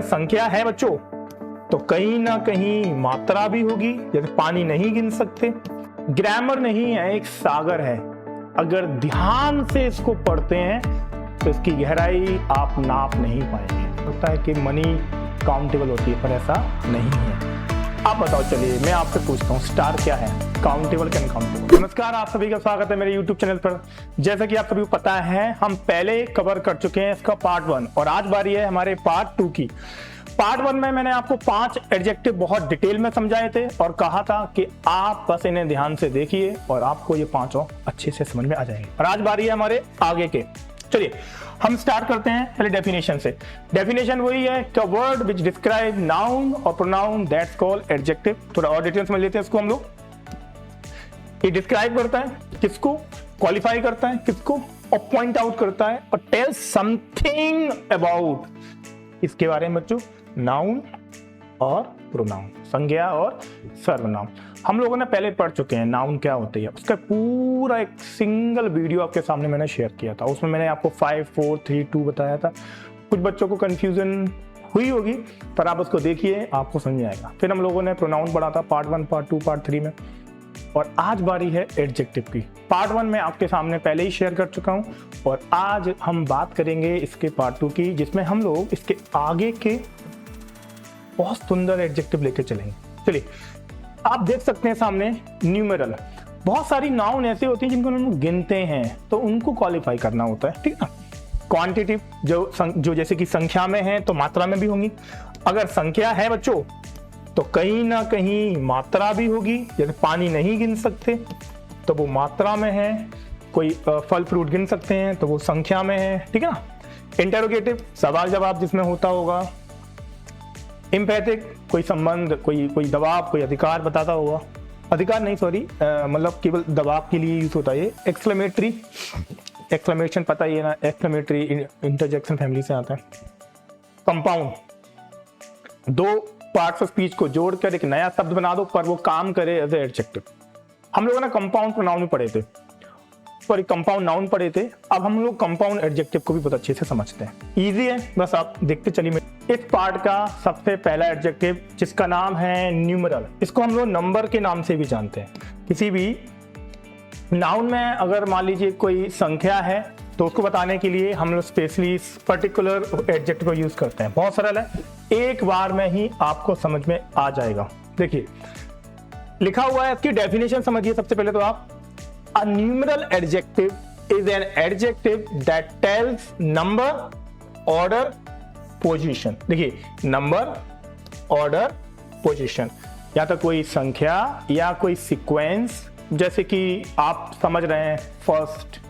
संख्या है बच्चों तो कहीं ना कहीं मात्रा भी होगी, जैसे पानी नहीं गिन सकते। ग्रामर नहीं है, एक सागर है। अगर ध्यान से इसको पढ़ते हैं तो इसकी गहराई आप नाप नहीं पाएंगे। होता है कि मनी काउंटेबल होती है, पर ऐसा नहीं है। आप बताओ, चलिए मैं आपसे पूछता हूँ, स्टार क्या है, काउंटेबल क्या अनकाउंटेबल? नमस्कार, आप सभी का स्वागत है मेरे YouTube चैनल पर। जैसा कि आप सभी को पता है, हम पहले कवर कर चुके हैं इसका पार्ट 1 और आज बारी है हमारे पार्ट 2 की। पार्ट 1 में मैंने आपको 5 एडजेक्टिव बहुत डिटेल में समझाए थे और कहा था कि आप बस इन्हें ध्यान से देखिए और आपको ये पांचों अच्छे से समझ में आ जाएंगे। और आज बारी है हमारे आगे के। चलिए हम स्टार्ट करते हैं पहले डेफिनेशन से। डेफिनेशन वही है कि वर्ड विच डिस्क्राइब नाउन और प्रोनाउन दैट्स कॉल्ड एडजेक्टिव। थोड़ा और डिटेल समझ लेते हैं इसको हम लोग। ये डिस्क्राइब करता है किसको, क्वालिफाई करता है किसको, और पॉइंट आउट करता है और टेल समथिंग अबाउट इसके बारे में बच्चों। नाउन और प्रोनाउन, संज्ञा और सर्वनाम हम लोगों ने पहले पढ़ चुके हैं। नाउन क्या होती है उसका पूरा एक सिंगल वीडियो आपके सामने मैंने शेयर किया था। उसमें मैंने आपको 5, 4, 3, 2 बताया था। कुछ बच्चों को कंफ्यूजन हुई होगी, पर आप उसको देखिए, आपको समझ आएगा। फिर हम लोगों ने प्रोनाउन पढ़ा था पार्ट 1, पार्ट 2, पार्ट 3 में। और आज बारी है एडजेक्टिव की। पार्ट 1 में आपके सामने पहले ही शेयर कर चुका हूं और आज हम बात करेंगे इसके पार्ट 2 की, जिसमें हम लोग इसके आगे के बहुत सुंदर एडजेक्टिव लेके चलेंगे। चलिए आप देख सकते हैं सामने न्यूमेरल। बहुत सारी नाउन ऐसे होती हैं जिनको हम गिनते हैं तो उनको क्वालिफाई करना होता है, ठीक है। क्वांटिटिव जो जैसे कि संख्या में है तो मात्रा में भी होंगी। अगर संख्या है बच्चों तो कहीं ना कहीं मात्रा भी होगी, जैसे पानी नहीं गिन सकते तो वो मात्रा में है। कोई फल फ्रूट गिन सकते हैं तो वो संख्या में है, ठीक है ना। इंटेरोगेटिव सवाल जवाब जिसमें होता होगा। इम्पैथिक कोई संबंध, कोई दबाव, कोई अधिकार बताता होगा। अधिकार नहीं, सॉरी, मतलब केवल दबाव के लिए यूज होता है ये। एक्सक्लेमेटरी, एक्सक्लेमेशन पता ही है ना, एक्सक्लेमेटरी इंटरजेक्शन फैमिली से आता है। कंपाउंड, दो पार्ट्स ऑफ स्पीच को जोड़कर एक नया शब्द बना दो पर वो काम करे एज ए एडजेक्टिव। हम लोगों ने कंपाउंड प्रोनाउन में पढ़े थे, सॉरी कंपाउंड नाउन पढ़े थे। अब हम लोग कंपाउंड एडजेक्टिव को भी बहुत अच्छे से समझते हैं। इजी है, बस आप देखते चलिए। इस पार्ट का सबसे पहला एडजेक्टिव जिसका नाम है न्यूमेरल, इसको हम लोग नंबर के नाम से भी जानते हैं। किसी भी नाउन में अगर मान लीजिए कोई संख्या है तो उसको बताने के लिए हम लोग स्पेशली पर्टिकुलर एडजेक्टिव को यूज करते हैं। बहुत सरल है, एक बार में ही आपको समझ में आ जाएगा। देखिए लिखा हुआ है, इसकी डेफिनेशन समझिए सबसे पहले तो आप। A numeral adjective is an adjective that tells number, order, position। देखिए नंबर, ऑर्डर, पोजीशन, या तो कोई संख्या या कोई सीक्वेंस, जैसे कि आप समझ रहे हैं फर्स्ट,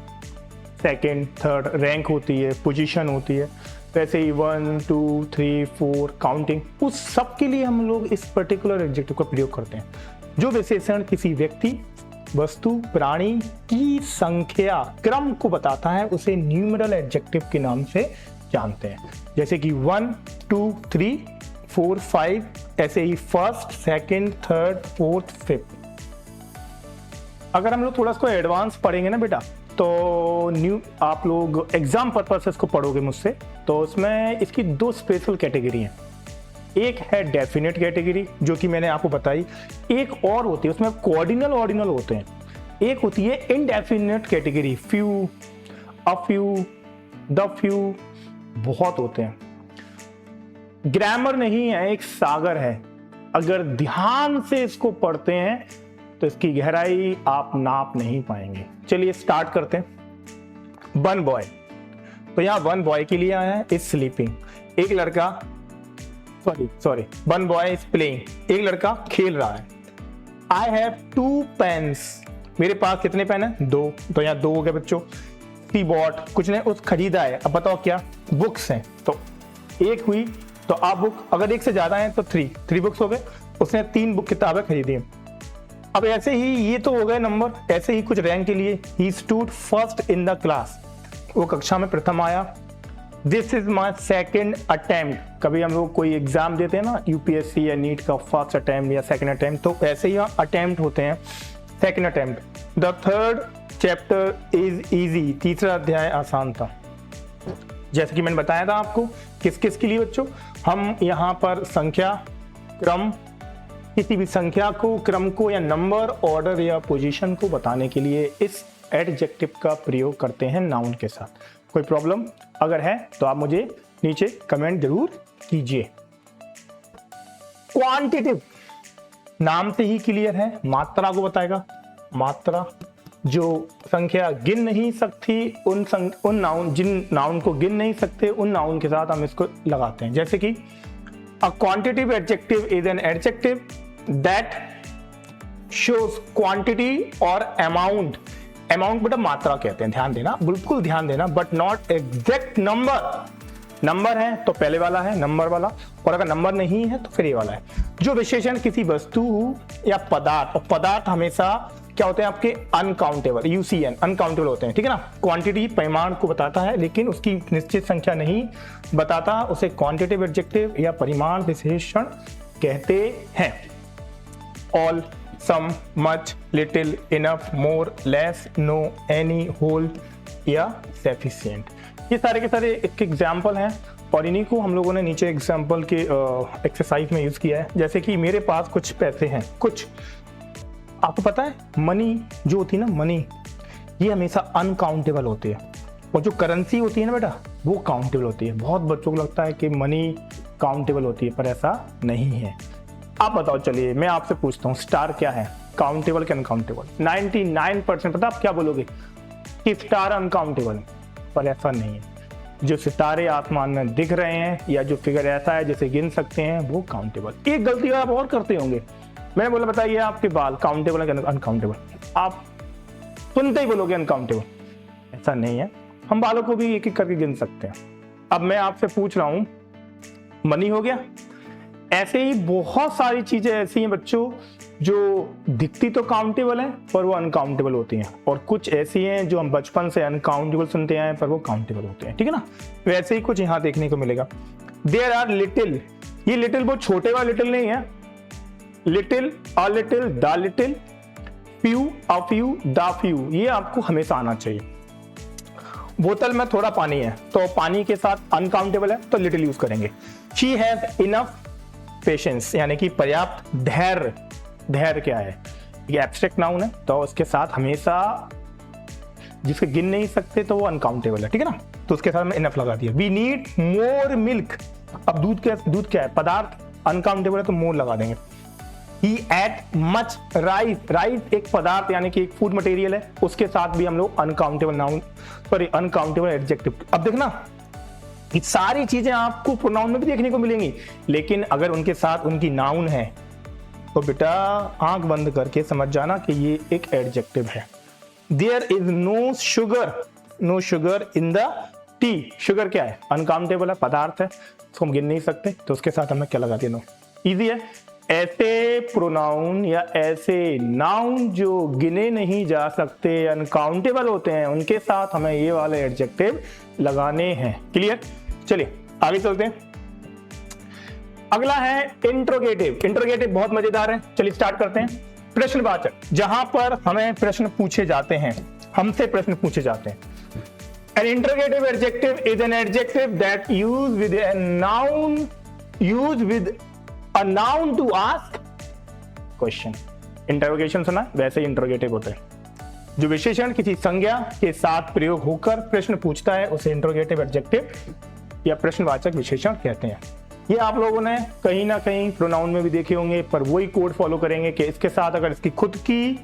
सेकंड, थर्ड रैंक होती है, पोजीशन होती है। वैसे ही 1, 2, 3, 4 काउंटिंग, उस सब के लिए हम लोग इस पर्टिकुलर एडजेक्टिव का प्रयोग करते हैं। जो विशेषण किसी व्यक्ति, वस्तु, प्राणी की संख्या, क्रम को बताता है उसे न्यूमेरल एडजेक्टिव के नाम से जानते हैं। जैसे कि 1, 2, 3, 4, 5, ऐसे ही first, second, third, fourth, fifth. अगर हम लोग थोड़ा इसको एडवांस पढ़ेंगे ना बेटा, तो आप लोग एग्जाम पर्पस से इसको पढ़ोगे मुझसे, तो उसमें इसकी 2 स्पेशल कैटेगरी हैं। एक है डेफिनेट कैटेगरी जो कि मैंने आपको बताई, एक और होती है उसमें कोऑर्डिनल ऑर्डिनल होते हैं। एक होती है indefinite category, few, a few, the few, बहुत होते हैं। ग्रामर नहीं है, एक सागर है। अगर ध्यान से इसको पढ़ते हैं तो इसकी गहराई आप नाप नहीं पाएंगे। चलिए स्टार्ट करते हैं। वन बॉय, तो यहाँ वन बॉय के लिए आया है, इज स्लीपिंग। एक लड़का, sorry, one boy is playing, एक लड़का खेल रहा है। आई हैव 2 पेन्स, मेरे पास कितने पेन है? 2, तो यहाँ 2 हो गए बच्चों। सी बॉट, कुछ ने उस खरीदा है। अब बताओ क्या? बुक्स हैं, तो 1 हुई, तो अब बुक अगर 1 से ज्यादा है तो 3 बुक्स हो गए। उसने 3 बुक किताबें खरीदी हैं। अब ऐसे ही ये तो हो गए नंबर। ऐसे ही कुछ रैंक के लिए, he stood first in the class, वो कक्षा में प्रथम आया। This is my second attempt, कभी हम लोग कोई एग्जाम देते हैं ना, यूपीएससी या नीट का फर्स्ट अटेम्प्ट या सेकेंड अटेम्प्ट, तो ऐसे ही अटेम्प्ट होते हैं, second attempt. The third chapter is easy, तीसरा अध्याय आसान था। जैसे कि मैंने बताया था आपको किस किस के लिए बच्चों? हम यहाँ पर संख्या, क्रम, किसी भी संख्या को, क्रम को या नंबर, ऑर्डर या पोजीशन को बताने के लिए इस एडजेक्टिव का प्रयोग करते हैं नाउन के साथ। कोई प्रॉब्लम अगर है तो आप मुझे नीचे कमेंट जरूर कीजिए। क्वांटिटिव नाम से ही क्लियर है, मात्रा को बताएगा। मात्रा जो संख्या गिन नहीं सकती, उन नाउन, जिन नाउन को गिन नहीं सकते उन नाउन के साथ हम इसको लगाते हैं। जैसे कि a quantitative adjective is an adjective that shows quantity और अमाउंट। अमाउंट बेटा मात्रा कहते हैं, ध्यान देना, बिल्कुल ध्यान देना, but not exact number. Number है तो पहले वाला है नंबर वाला, और अगर नंबर नहीं है तो फिर ये वाला है। जो विशेषण किसी वस्तु या पदार्थ, और पदार्थ हमेशा क्या होते हैं आपके? अनकाउंटेबल, यूसीएन, अनकाउंटेबल होते हैं, ठीक है ना। क्वांटिटी परिमाण को बताता है लेकिन उसकी निश्चित संख्या नहीं बताता, उसे क्वांटिटिव एडजेक्टिव या परिमाण विशेषण कहते हैं। ऑल, सम, मच, लिटिल, इनफ, मोर, लेस, नो, एनी, होल या सफिशिएंट, ये सारे के सारे एक एग्जाम्पल हैं और इन्हीं को हम लोगों ने नीचे एग्जाम्पल के एक्सरसाइज में यूज किया है। जैसे कि मेरे पास कुछ पैसे हैं, कुछ, आपको पता है मनी जो होती है ना, मनी ये हमेशा अनकाउंटेबल होती है, और जो करेंसी होती है ना बेटा वो काउंटेबल होती है। बहुत बच्चों को लगता है कि मनी काउंटेबल होती है, पर ऐसा नहीं है। आप बताओ, चलिए मैं आपसे पूछता हूँ, स्टार क्या है? काउंटेबल कि अनकाउंटेबल? 99% पता आप क्या बोलोगे कि स्टार अनकाउंटेबल, पर ऐसा नहीं है। जो सितारे आसमान में दिख रहे हैं या जो फिगर ऐसा है जिसे गिन सकते हैं वो काउंटेबल। एक गलती आप और करते होंगे, मैंने बोला बताइए आपके बाल काउंटेबल है अनकाउंटेबल? आप सुनते ही बोलोगे अनकाउंटेबल, ऐसा नहीं है। हम बालों को भी एक एक करके गिन सकते हैं। अब मैं आपसे पूछ रहा हूं, मनी हो गया, ऐसे ही बहुत सारी चीजें ऐसी हैं बच्चों जो दिखती तो काउंटेबल है पर वो अनकाउंटेबल होती हैं, और कुछ ऐसी हैं जो हम बचपन से अनकाउंटेबल सुनते आए पर वो काउंटेबल होते हैं, ठीक है ना। वैसे ही कुछ यहाँ देखने को मिलेगा। देयर आर लिटिल, ये लिटिल बहुत छोटे वाला लिटिल नहीं है, little, a little, the little, few, a few, the few, ये आपको हमेशा आना चाहिए। बोतल में थोड़ा पानी है तो पानी के साथ अनकाउंटेबल है तो लिटिल यूज करेंगे। शी हैज इनफ पेशेंस, यानी कि पर्याप्त धैर्य। धैर्य क्या है? ये एब्स्ट्रैक्ट नाउन है तो उसके साथ हमेशा जिसके गिन नहीं सकते तो वो अनकाउंटेबल है, ठीक है ना, तो उसके साथ में इनफ लगा दिया। वी नीड मोर मिल्क, अब दूध क्या है? पदार्थ, अनकाउंटेबल है तो मोर लगा देंगे। He ate much rice, rice एक पदार्थ यानी कि एक फूड मटेरियल है, उसके साथ भी हम लोग uncountable noun, sorry uncountable adjective. अब देखना ये सारी चीजें आपको प्रोनाउन में भी देखने को मिलेंगी, लेकिन अगर उनके साथ उनकी नाउन है तो बेटा आंख बंद करके समझ जाना कि ये एक एडजेक्टिव है। There is no sugar, no sugar in the tea, sugar क्या है? अनकाउंटेबल है, पदार्थ है, उसको हम गिन नहीं सकते तो उसके साथ हमें क्या लगा देना? नो। इजी है। ऐसे प्रोनाउन या ऐसे नाउन जो गिने नहीं जा सकते, अनकाउंटेबल होते हैं, उनके साथ हमें ये वाले एडजेक्टिव लगाने हैं। क्लियर? चलिए आगे चलते हैं। अगला है इंट्रोगेटिव। इंट्रोगेटिव बहुत मजेदार है, चलिए स्टार्ट करते हैं। प्रश्नवाचक, जहां पर हमें प्रश्न पूछे जाते हैं, हमसे प्रश्न पूछे जाते हैं। An interrogative adjective is an adjective that used with a noun, used with a noun to ask question. Interrogation सुना है, वैसे ही इंटरोगेटिव होता है। जो विशेषण किसी संज्ञा के साथ प्रयोग होकर प्रश्न पूछता है उसे इंटरोगेटिव एडजेक्टिव या प्रश्नवाचक विशेषण कहते हैं। ये आप लोगों ने कहीं ना कहीं प्रोनाउन में भी देखे होंगे, पर वही कोड फॉलो करेंगे कि इसके साथ अगर इसकी खुद की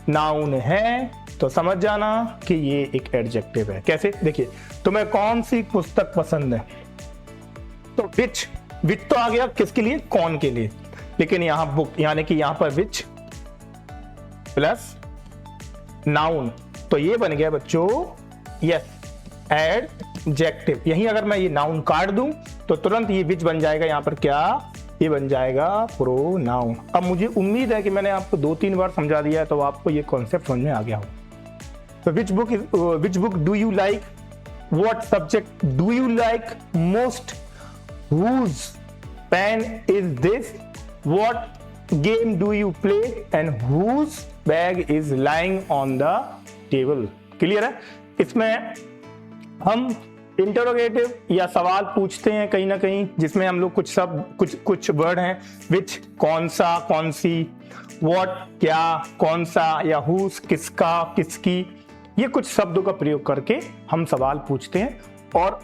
नाउन है तो समझ जाना कि ये एक एडजेक्टिव है। कैसे? देखिए, तुम्हें कौन सी पुस्तक पसंद है? तो विच, विच तो आ गया किसके लिए? कौन के लिए, लेकिन यहां बुक, यानी कि यहां पर विच प्लस नाउन, तो ये बन गया बच्चों यस एडजेक्टिव। यही अगर मैं ये नाउन काट दूं तो तुरंत ये विच बन जाएगा, यहां पर क्या? ये बन जाएगा प्रोनाउन। अब मुझे उम्मीद है कि मैंने आपको 2-3 बार समझा दिया है तो आपको ये कॉन्सेप्ट समझ में आ गया हो। तो which book do you like? What subject do you like most? Whose pen is this? What game do you play? And whose bag is lying on the table. Clear है? इसमें हम इंटरोगेटिव या सवाल पूछते हैं कहीं ना कहीं, जिसमें हम लोग कुछ वर्ड हैं, विच कौन सा, कौन सी, व्हाट क्या, कौन सा, या हुस किसका, किसकी, ये कुछ शब्दों का प्रयोग करके हम सवाल पूछते हैं और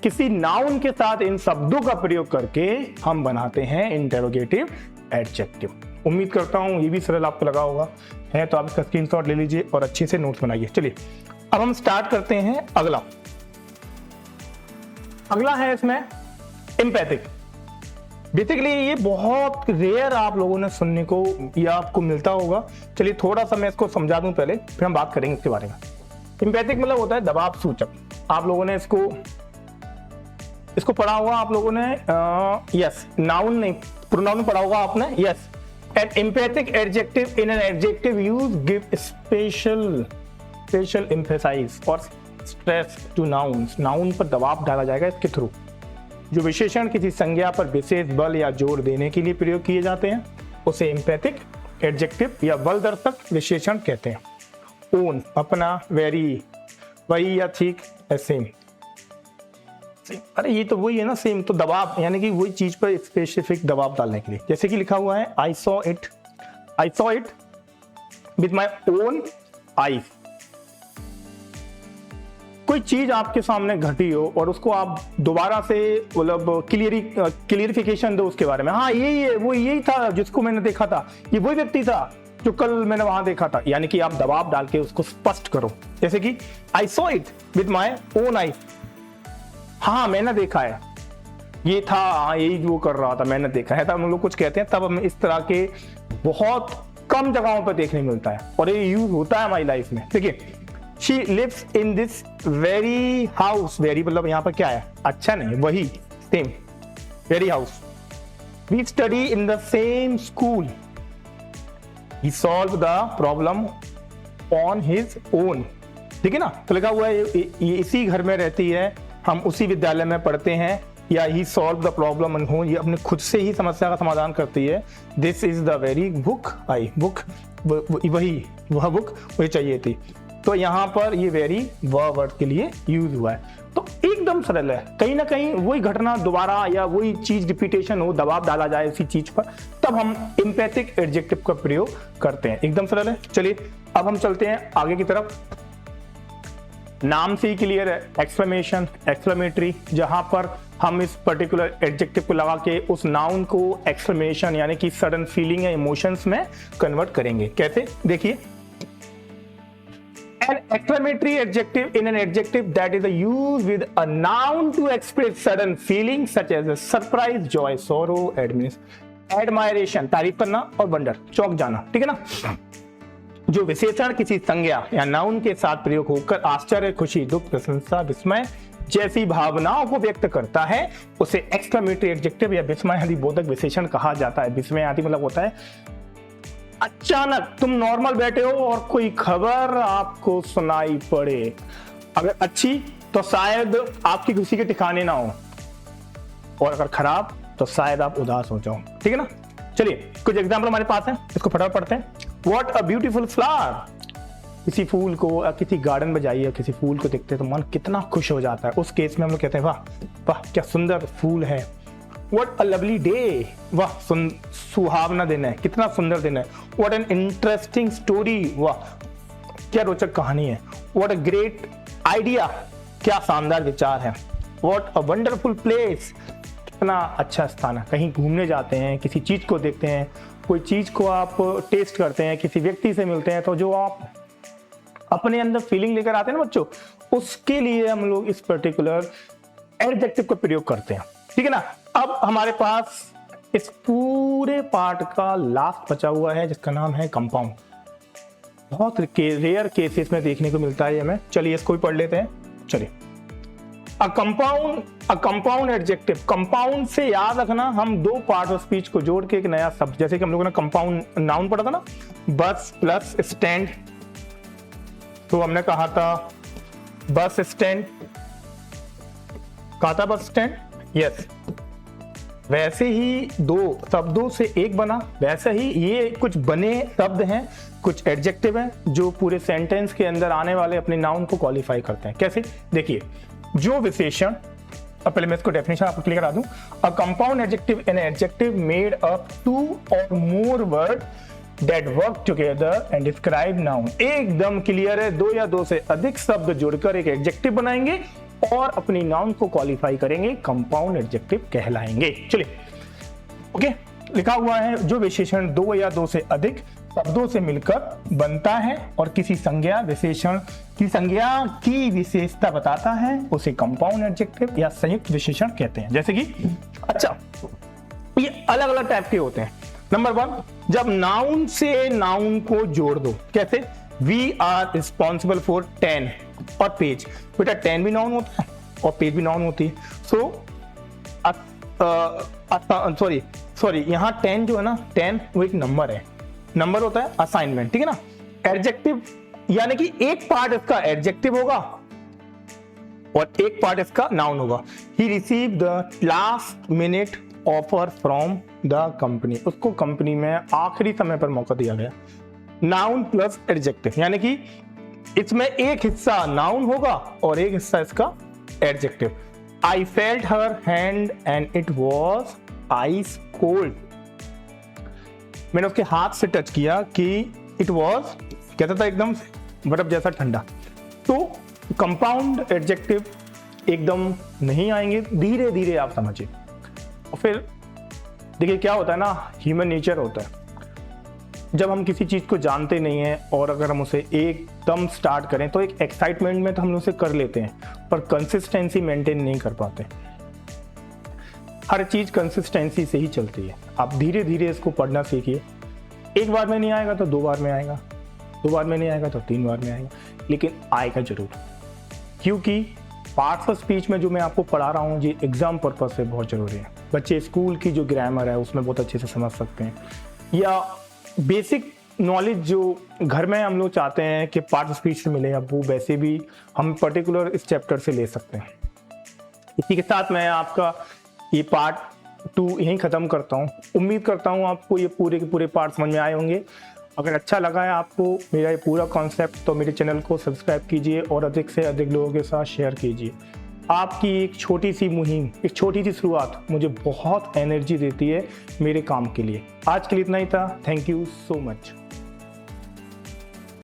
किसी नाउन के साथ इन शब्दों का प्रयोग करके हम बनाते हैं इंटरोगेटिव एडजेक्टिव। उम्मीद करता हूं ये भी सरल आपको लगा होगा, है तो आप इसका स्क्रीनशॉट ले लीजिए और अच्छे से नोट्स बनाइए। चलिए अब हम स्टार्ट करते हैं। अगला है इसमें एम्पैथिक। बेसिकली ये बहुत रेयर आप लोगों ने सुनने को या आपको मिलता होगा। चलिए थोड़ा सा मैं इसको समझा दूं पहले, फिर हम बात करेंगे इसके बारे में। एम्पैथिक मतलब होता है दबाव सूचक। आप लोगों ने इसको पढ़ा होगा आप लोगों ने, यस, नाउन नहीं, प्रोनाउन पढ़ा होगा आपने, yes. An emphatic adjective in an adjective use give special emphasise और स्ट्रेस टू नाउन्स। नाउन पर दबाव डाला जाएगा इसके थ्रू। जो विशेषण किसी संज्ञा पर विशेष बल या जोर देने के लिए प्रयोग किए जाते हैं उसे एम्पैथिक एडजेक्टिव या बलदर्शक विशेषण कहते हैं। ओन, अपना, वेरी, वही या ठीक, सेम। अरे ये तो वही है ना, सेम। तो दबाव यानी कि वही चीज पर स्पेसिफिक दबाव डालने के लिए, जैसे कि लिखा हुआ है I saw it with my own eyes. कोई चीज आपके सामने घटी हो और उसको आप दोबारा से मतलब क्लियरिफिकेशन दो उसके बारे में। हाँ यही था जिसको मैंने देखा था, ये वही व्यक्ति था जो कल मैंने वहां देखा था। यानी कि आप दबाव डाल के उसको स्पष्ट करो, जैसे कि I saw it with my own eyes. हाँ मैंने देखा है, ये था, हाँ यही वो कर रहा था, मैंने देखा है। तब हम लोग कुछ कहते हैं, तब हमें इस तरह के बहुत कम जगहों पर देखने मिलता है और ये यूज होता है हमारी लाइफ में। देखिए, she lives in this very house. Very मतलब यहाँ पर क्या है, अच्छा नहीं, वही, same, very house. We study in the same school. He solve the problem on his own. ठीक है ना, तो लिखा हुआ है ये इसी घर में रहती है, हम उसी विद्यालय में पढ़ते हैं, या ही solve the problem on home, ये अपने खुद से ही समस्या का समाधान करती है। This is the very book I book, वह बुक वही चाहिए थी। तो यहाँ पर ये वेरी वह वर्ड के लिए यूज हुआ है। तो एकदम सरल है, कहीं ना कहीं वही घटना दोबारा या वही चीज रिपीटेशन हो, दबाव डाला जाए उसी चीज पर, तब हम एम्पैथिक एडजेक्टिव का प्रयोग करते हैं। एकदम सरल है। चलिए अब हम चलते हैं आगे की तरफ। नाम से ही क्लियर है, एक्सक्लेमेशन, एक्सक्लेमेटरी, जहां पर हम इस पर्टिकुलर एडजेक्टिव को लगा के उस नाउन को एक्सक्लेमेशन यानी कि सडन फीलिंग या इमोशंस में कन्वर्ट करेंगे। कैसे, देखिए, an exclamatory adjective in an adjective that is used with a noun to express sudden feelings such as surprise, joy, sorrow, admiration, तारीफ करना, और वंडर, चौंक जाना। ठीक है ना। जो विशेषण किसी संज्ञा या नाउन के साथ प्रयोग होकर आश्चर्य, खुशी, दुख, प्रशंसा, विस्मय जैसी भावनाओं को व्यक्त करता है उसे एक्सक्लेमेटरी एडजेक्टिव या विस्मयादि बोधक विशेषण कहा जाता है। विस्मयादि मतलब होता है अचानक तुम नॉर्मल बैठे हो और कोई खबर आपको सुनाई पड़े, अगर अच्छी तो शायद आपकी खुशी के ठिकाने ना हो, और अगर खराब तो शायद आप उदास हो जाओ। ठीक है ना। चलिए कुछ एग्जाम्पल हमारे पास है, इसको फटाफट पढ़ते हैं। What a beautiful flower. किसी फूल को, किसी गार्डन में जाइए, किसी फूल को देखते हैं तो मन कितना खुश हो जाता है। उस केस में हम लोग कहते हैं वाह वाह क्या सुंदर फूल है। What a lovely day, वाह सुहावना दिन है, कितना सुंदर दिन है। What an interesting story, वाह क्या रोचक कहानी है। What a great idea, क्या शानदार विचार है। What a wonderful place, कितना अच्छा स्थान है। कहीं घूमने जाते हैं, किसी चीज को देखते हैं, कोई चीज को आप टेस्ट करते हैं, किसी व्यक्ति से मिलते हैं, तो जो आप अपने अंदर फीलिंग लेकर आते हैं ना बच्चों, उसके लिए हम लोग इस पर्टिकुलर एडजेक्टिव का प्रयोग करते हैं। ठीक है ना। अब हमारे पास इस पूरे पार्ट का लास्ट बचा हुआ है जिसका नाम है कंपाउंड। बहुत रेयर केसेस में देखने को मिलता है हमें। चलिए इसको भी पढ़ लेते हैं। चलिए, अ कंपाउंड एडजेक्टिव। कंपाउंड से याद रखना, हम दो पार्ट ऑफ स्पीच को जोड़ के एक नया शब्द, जैसे कि हम लोगों ने कंपाउंड नाउन पढ़ा था ना, बस प्लस स्टैंड, तो हमने कहा था बस स्टैंड, कहा था बस स्टैंड, यस। वैसे ही दो शब्दों से एक बना, वैसे ही ये कुछ बने शब्द हैं, कुछ एडजेक्टिव हैं जो पूरे सेंटेंस के अंदर आने वाले अपने नाउन को क्वालिफाई करते हैं। कैसे, देखिए, जो विशेषण, अब पहले मैं इसको डेफिनेशन आपको क्लियर करा दूं। A compound adjective an adjective made up 2 और मोर word that work together and describe noun. एकदम क्लियर है, 2 या 2 से अधिक शब्द जुड़कर एक एडजेक्टिव बनाएंगे और अपनी नाउन को क्वालिफाई करेंगे, कंपाउंड एडजेक्टिव कहलाएंगे। चलिए ओके, लिखा हुआ है जो विशेषण 2 या 2 से अधिक शब्दों से मिलकर बनता है और किसी संज्ञा विशेषण की संज्ञा की विशेषता बताता है, उसे कंपाउंड एडजेक्टिव या संयुक्त विशेषण कहते हैं। जैसे कि अच्छा, ये अलग अलग टाइप के होते हैं। नंबर 1, जब नाउन से नाउन को जोड़ दो। कैसे? वी आर रिस्पॉन्सिबल फॉर 10 और पेज। बेटा 10 भी नाउन होता है और पेज भी नाउन होती है। सॉरी यहाँ 10 जो है ना, 10 वो एक नंबर है, नंबर होता है असाइनमेंट, ठीक है ना। एडजेक्टिव यानी कि एक पार्ट इसका एडजेक्टिव होगा और एक पार्ट इसका नाउन होगा। He receive the last minute offer from the company. उसको कंपनी में आखिरी समय पर मौका दिया गया। नाउन प्लस एडजेक्टिव यानी कि इसमें एक हिस्सा नाउन होगा और एक हिस्सा इसका adjective. I felt her hand and it was ice cold. मैंने उसके हाथ से टच किया कि इट वॉज, कहता था एकदम बर्फ जैसा ठंडा। तो कंपाउंड एडजेक्टिव एकदम नहीं आएंगे, धीरे धीरे आप समझिए। और फिर देखिए क्या होता है ना, ह्यूमन नेचर होता है, जब हम किसी चीज को जानते नहीं हैं और अगर हम उसे एकदम स्टार्ट करें तो एक एक्साइटमेंट में तो हम उसे कर लेते हैं, पर कंसिस्टेंसी मेंटेन नहीं कर पाते। हर चीज कंसिस्टेंसी से ही चलती है। आप धीरे धीरे इसको पढ़ना सीखिए। एक बार में नहीं आएगा तो 2 बार में आएगा, 2 बार में नहीं आएगा तो 3 बार में आएगा, लेकिन आएगा जरूर। क्योंकि पार्ट्स ऑफ स्पीच में जो मैं आपको पढ़ा रहा हूँ ये एग्जाम पर्पज से बहुत जरूरी है। बच्चे स्कूल की जो ग्रामर है उसमें बहुत अच्छे से समझ सकते हैं, या बेसिक नॉलेज जो घर में हम लोग चाहते हैं कि पार्ट ऑफ स्पीच से मिले, अब वो वैसे भी हम पर्टिकुलर इस चैप्टर से ले सकते हैं। इसी के साथ मैं आपका ये पार्ट 2 यहीं ख़त्म करता हूँ। उम्मीद करता हूँ आपको ये पूरे के पूरे पार्ट समझ में आए होंगे। अगर अच्छा लगा है आपको मेरा ये पूरा कॉन्सेप्ट तो मेरे चैनल को सब्सक्राइब कीजिए और अधिक से अधिक लोगों के साथ शेयर कीजिए। आपकी एक छोटी सी मुहिम, एक छोटी सी शुरुआत मुझे बहुत एनर्जी देती है मेरे काम के लिए। आज के लिए इतना ही था। Thank you so much.